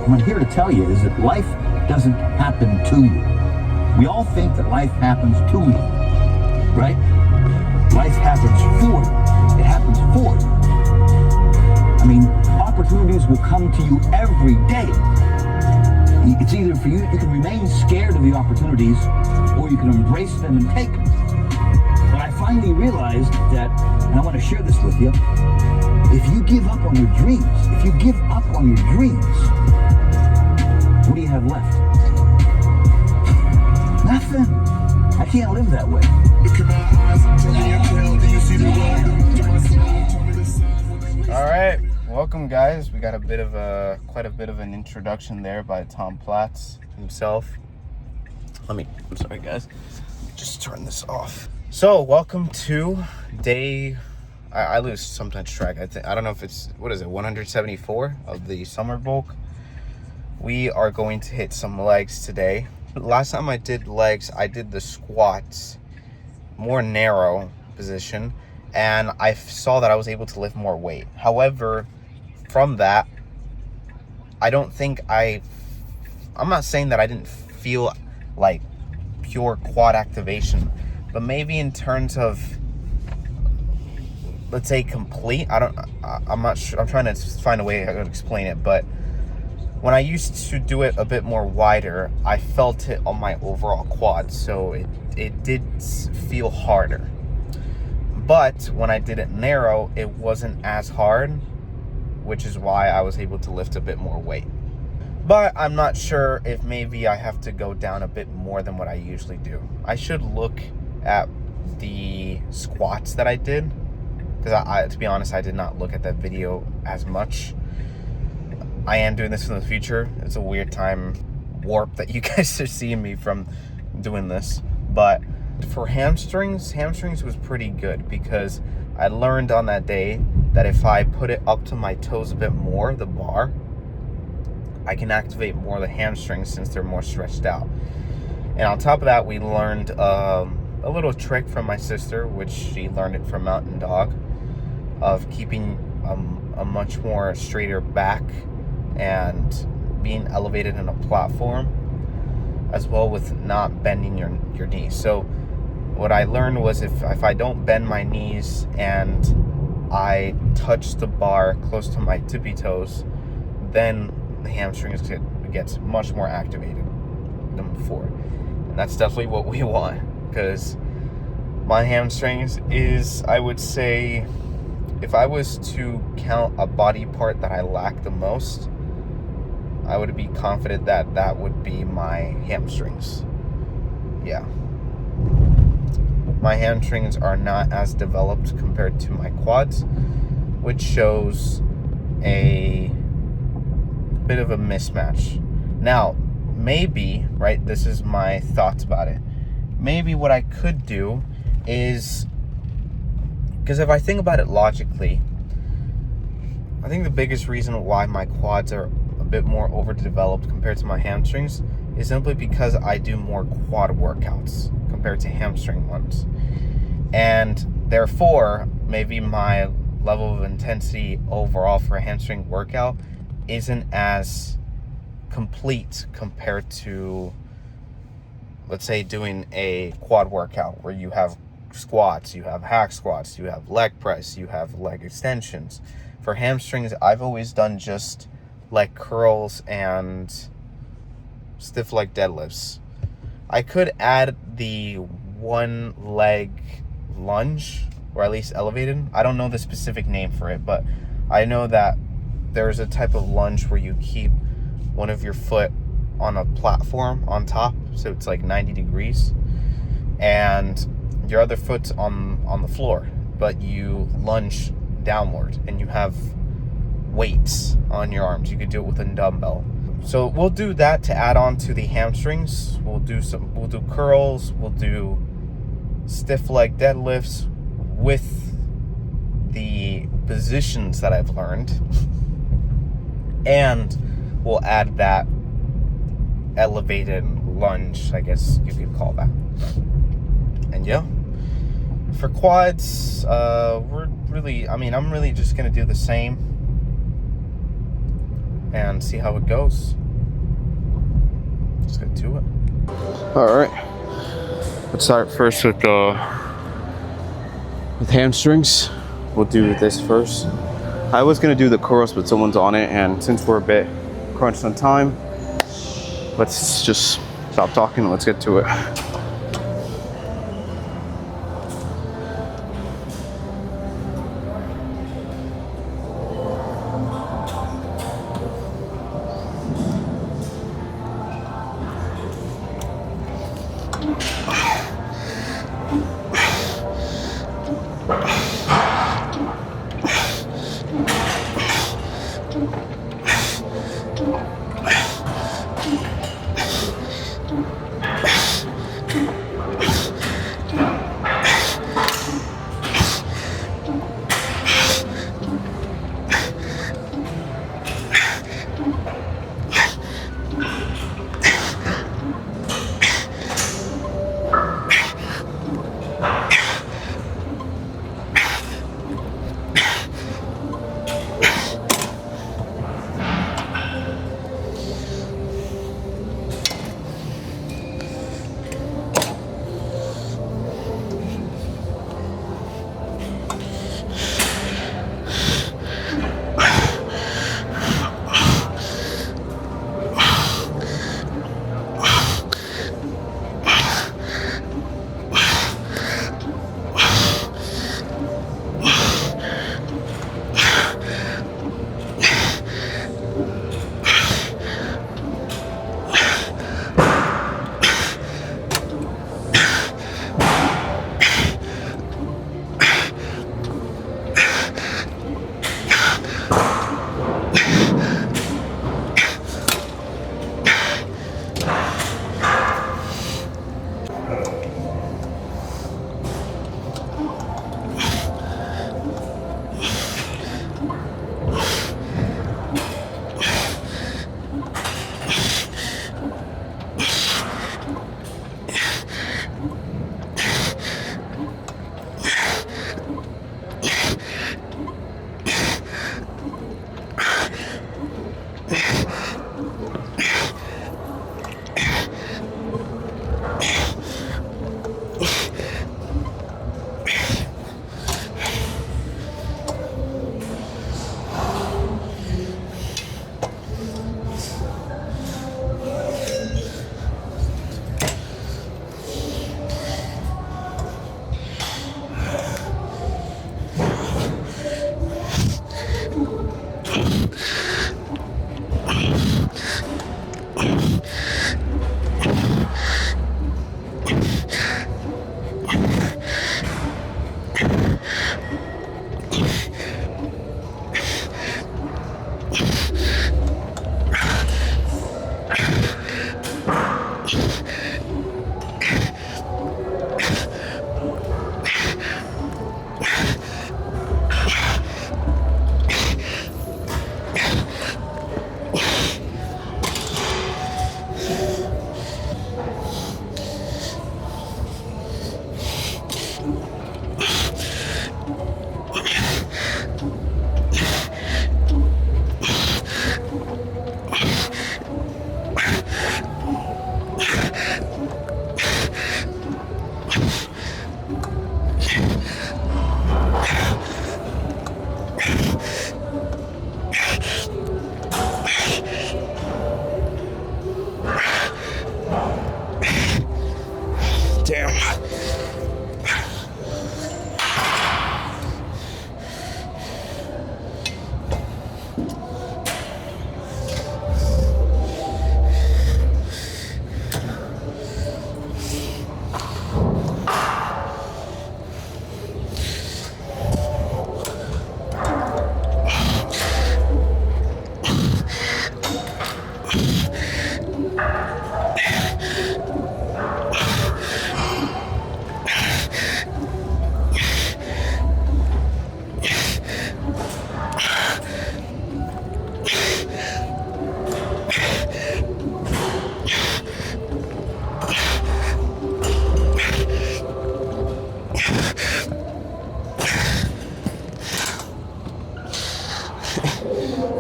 what I'm here to tell you is that life doesn't happen to you. We all think that life happens to me, right? Life happens for you. It happens for you. I mean, opportunities will come to you every day. It's either for you, you can remain scared of the opportunities, or you can embrace them and take them. But I finally realized that, and I want to share this with you, if you give up on your dreams, what do you have left? Nothing. I can't live that way. All right, welcome guys. We got quite a bit of an introduction there by Tom Platz himself. I'm sorry guys, just turn this off. So welcome to day, I lose sometimes track. I don't know if it's, 174 of the summer bulk. We are going to hit some legs today. Last time I did legs, I did the squats, more narrow position, and I saw that I was able to lift more weight. However, from that, I don't think I'm not saying that I didn't feel like pure quad activation, but maybe in terms of, let's say, complete, I'm not sure, I'm trying to find a way to explain it, but when I used to do it a bit more wider, I felt it on my overall quad, so it did feel harder. But when I did it narrow, it wasn't as hard, which is why I was able to lift a bit more weight. But I'm not sure if maybe I have to go down a bit more than what I usually do. I should look at the squats that I did, because to be honest, I did not look at that video as much. I am doing this in the future. It's a weird time warp that you guys are seeing me from doing this. But for hamstrings was pretty good, because I learned on that day that if I put it up to my toes a bit more, the bar, I can activate more of the hamstrings since they're more stretched out. And on top of that, we learned a little trick from my sister, which she learned it from Mountain Dog, of keeping a much more straighter back and being elevated in a platform, as well with not bending your knees. So what I learned was if I don't bend my knees and I touch the bar close to my tippy toes, then the hamstrings gets much more activated than before. And that's definitely what we want, because my hamstrings is, I would say, if I was to count a body part that I lack the most, I would be confident that that would be my hamstrings. Yeah. My hamstrings are not as developed compared to my quads, which shows a bit of a mismatch. Now, maybe, right, this is my thoughts about it. Maybe what I could do is, because if I think about it logically, I think the biggest reason why my quads are a bit more overdeveloped compared to my hamstrings is simply because I do more quad workouts compared to hamstring ones. And therefore, maybe my level of intensity overall for a hamstring workout isn't as complete compared to, let's say, doing a quad workout where you have squats, you have hack squats, you have leg press, you have leg extensions. For hamstrings, I've always done just leg curls and stiff leg deadlifts. I could add the one leg lunge, or at least elevated. I don't know the specific name for it, but I know that there's a type of lunge where you keep one of your foot on a platform on top, so it's like 90 degrees, and your other foot's on the floor, but you lunge downward and you have weights on your arms. You could do it with a dumbbell. So we'll do that to add on to the hamstrings. We'll do curls, we'll do stiff leg deadlifts with the positions that I've learned, and we'll add that elevated lunge, I guess you could call that. And yeah, for quads, I'm really just gonna do the same. and see how it goes. Let's get to it. All right. Let's start first with hamstrings. We'll do this first. I was gonna do the curls, but someone's on it, and since we're a bit crunched on time, let's just stop talking and let's get to it.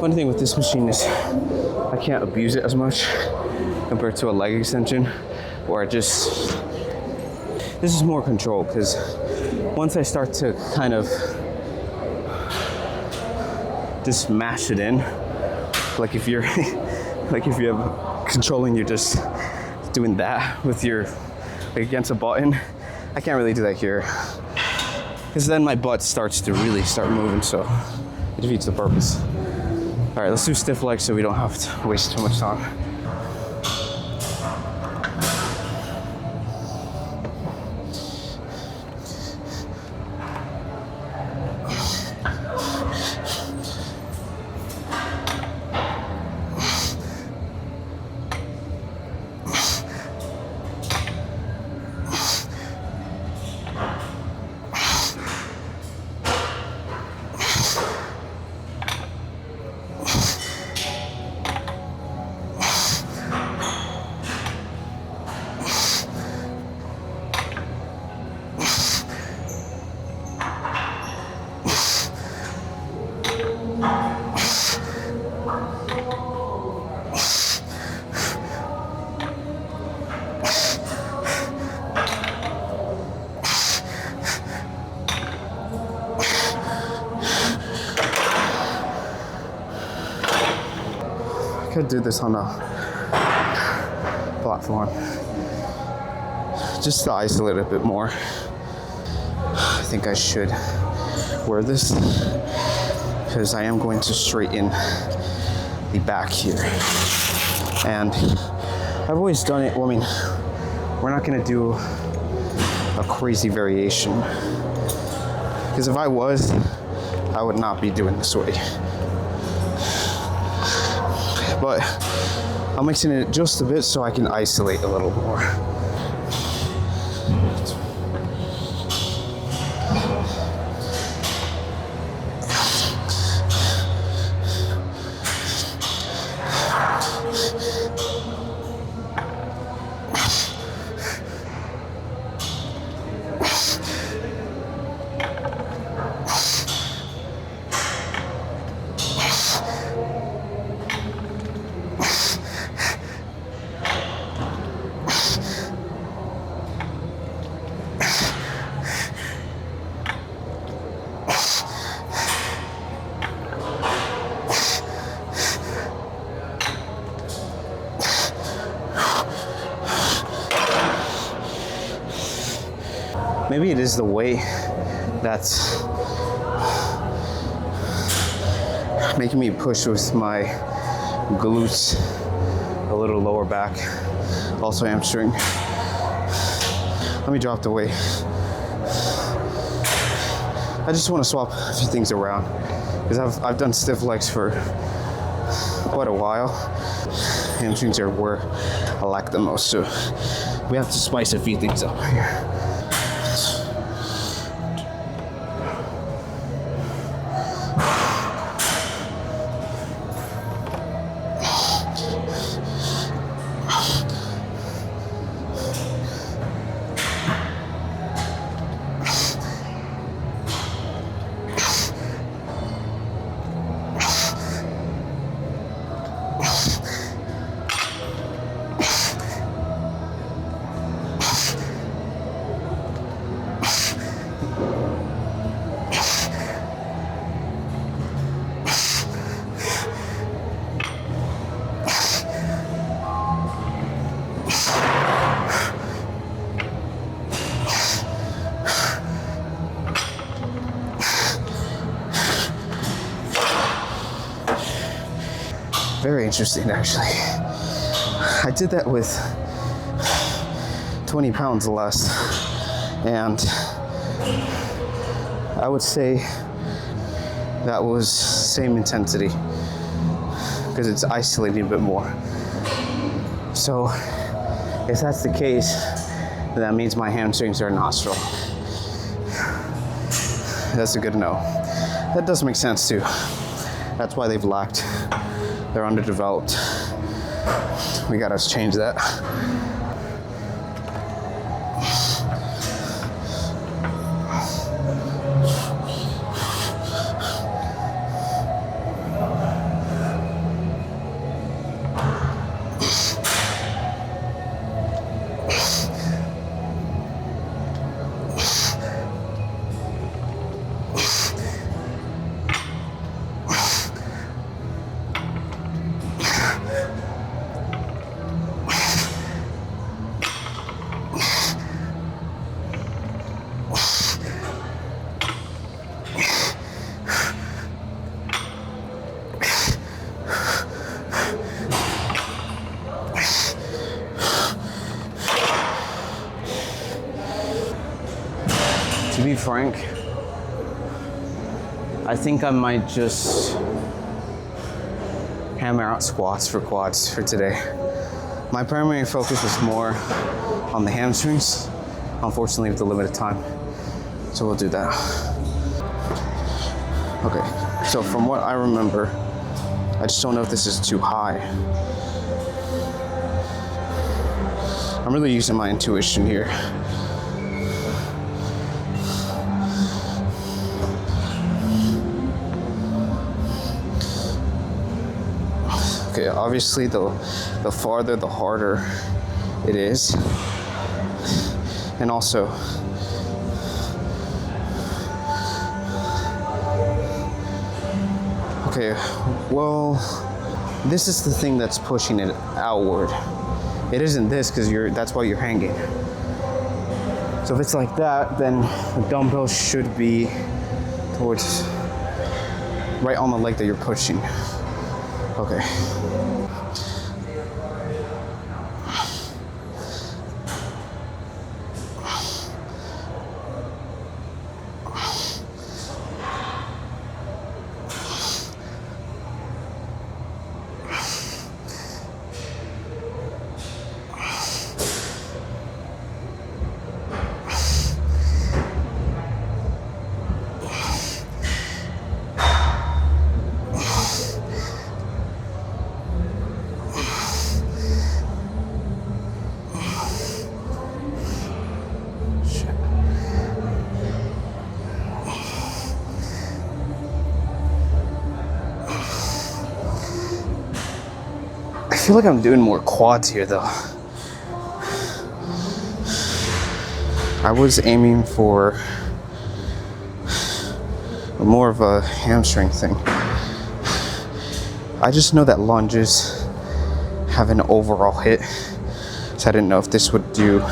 Funny thing with this machine is I can't abuse it as much compared to a leg extension, where this is more control, because once I start to kind of just mash it in, like if you're have controlling, you're just doing that with your, like, against a button. I can't really do that here, because then my butt starts to really start moving, so it defeats the purpose. All right, let's do stiff legs so we don't have to waste too much time. Could do this on a platform just to isolate it a bit more. I think I should wear this because I am going to straighten the back here, and I've always done it. Well, I mean, we're not going to do a crazy variation, because if I was, I would not be doing this way. But I'm mixing it just a bit so I can isolate a little more. Maybe it is the way that's making me push with my glutes, a little lower back, also hamstring. Let me drop the weight. I just want to swap a few things around, because I've done stiff legs for quite a while. Hamstrings are where I lack the most, so we have to spice a few things up here. Very interesting, actually. I did that with 20 pounds less, and I would say that was same intensity, because it's isolating a bit more. So if that's the case, then that means my hamstrings are not strong. That's a good no. That does make sense too. That's why they've lacked. They're underdeveloped. We gotta change that. frank, I think I might just hammer out squats for quads for today. My primary focus was more on the hamstrings, unfortunately with the limited time. So we'll do that. Okay, so from what I remember, I just don't know if this is too high. I'm really using my intuition here. Okay, obviously the farther, the harder it is. And also, okay, well, this is the thing that's pushing it outward. It isn't this, because that's why you're hanging. So if it's like that, then the dumbbell should be towards right on the leg that you're pushing. Okay. I feel like I'm doing more quads here though. I was aiming for more of a hamstring thing. I just know that lunges have an overall hit, so I didn't know if this would do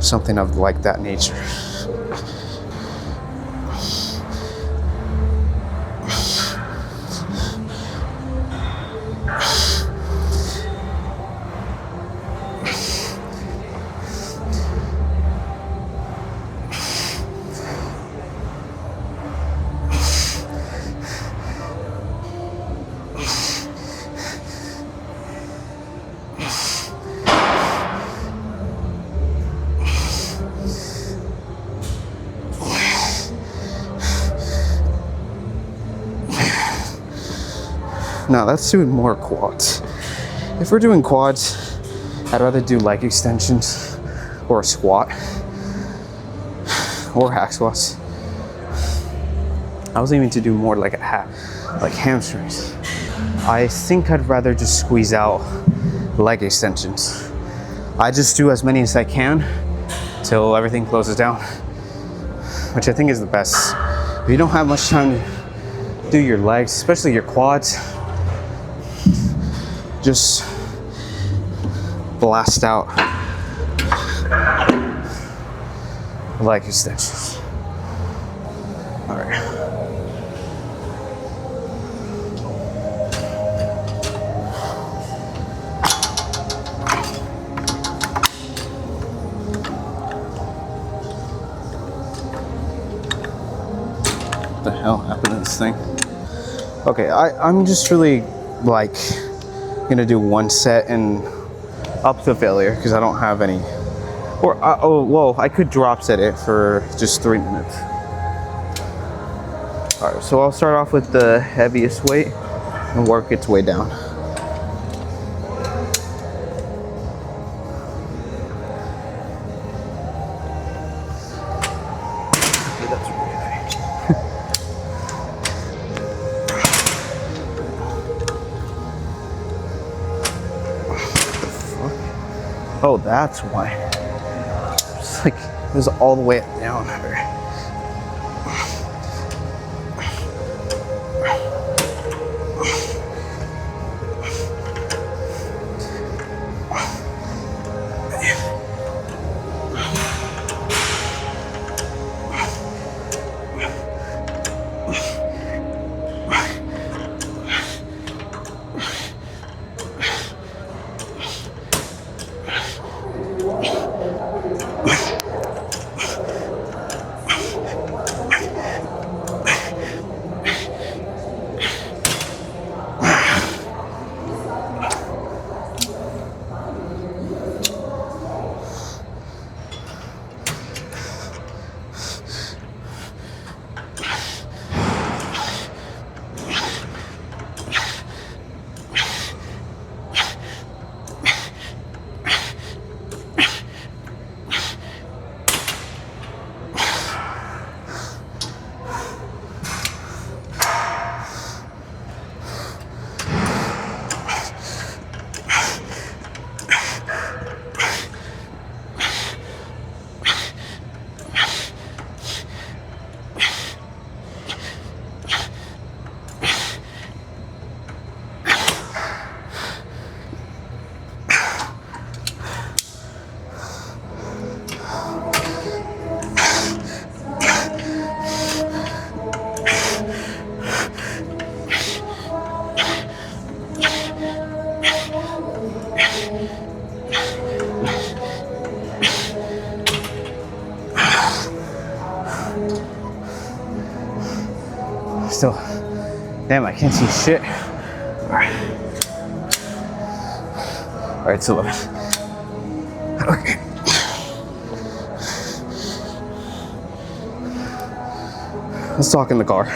something of like that nature. No, that's doing more quads. If we're doing quads, I'd rather do leg extensions or a squat or hack squats. I was aiming to do more like like hamstrings. I think I'd rather just squeeze out leg extensions. I just do as many as I can till everything closes down, which I think is the best. If you don't have much time to do your legs, especially your quads, just blast out leg extensions. All right. What the hell happened to this thing? Okay, I'm just really like gonna do one set and up to failure because I don't have any. Or oh well, I could drop set it for just 3 minutes. All right, so I'll start off with the heaviest weight and work its way down. Okay, that's really heavy. Oh, that's why. It's like it was all the way down. Still. Damn, I can't see shit. Alright. Alright, it's 11. Okay. Let's talk in the car.